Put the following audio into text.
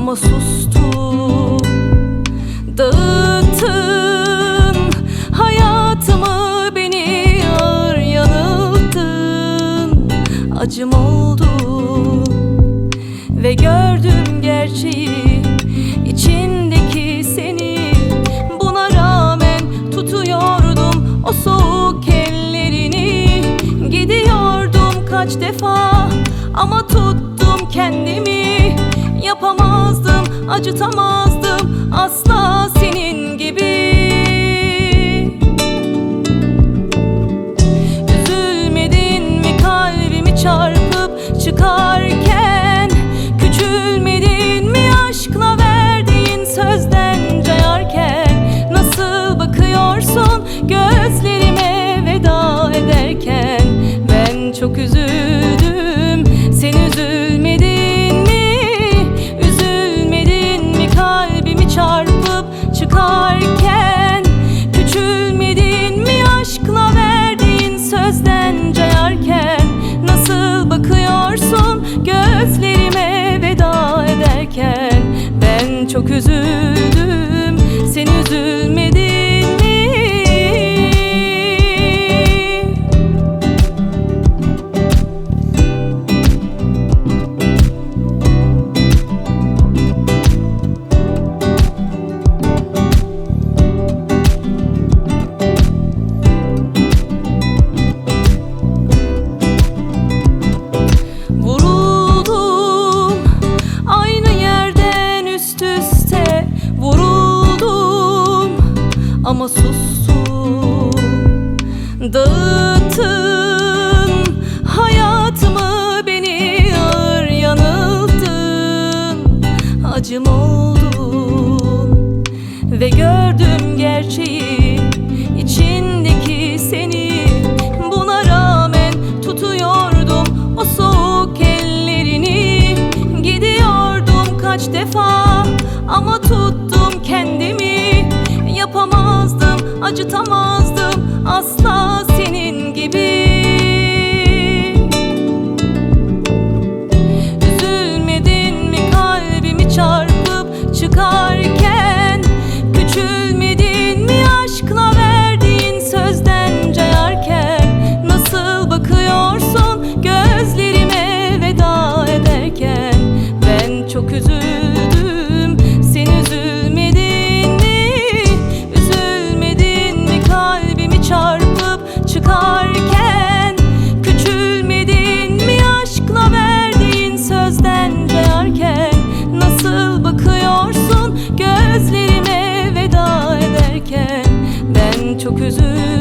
ama sustum. Dağıttın hayatımı, beni ağır yanılttın. Acım oldu ve gördüm gerçeği, içindeki seni. Buna rağmen tutuyordum o soğuk ellerini. Gidiyordum kaç defa ama tuttum kendimi. Yapamazdım, acıtamazdım asla senin gibi. Üzülmedin mi kalbimi çarpıp çıkarken? Küçülmedin mi aşkla verdiğin sözden cayarken? Nasıl bakıyorsun gözlerime veda ederken? Ben çok üzüldüm, sen üzülmedin mi? Üzülmedin mi kalbimi çarpıp çıkarken? Küçülmedin mi aşkla verdiğin sözden cayarken? Nasıl bakıyorsun gözlerime veda ederken? Ben çok üzüldüm, sen üzülmedin mi? Vuruldum aynı yerden üst üste, vuruldum ama sustum. Dağıttın hayatımı, beni ağır yanılttın. Acım oldun ve gördüm gerçeği, içindeki seni. Buna rağmen tutuyordum o soğuk ellerini. Gidiyordum kaç defa ama tuttum kendimi. Yapamazdım, acıtamazdım asla senin gibi. Üzülmedin mi kalbimi çarpıp çıkarken? Küçülmedin mi aşkla verdiğin sözden cayarken? Nasıl bakıyorsun gözlerime veda ederken? Ben çok üzüldüm, sen üzülmedin mi? Üzülmedin mi kalbimi çarpıp çıkarken? Küçülmedin mi aşkla verdiğin sözden cayarken? Nasıl bakıyorsun gözlerime veda ederken? Ben çok üzüldüm,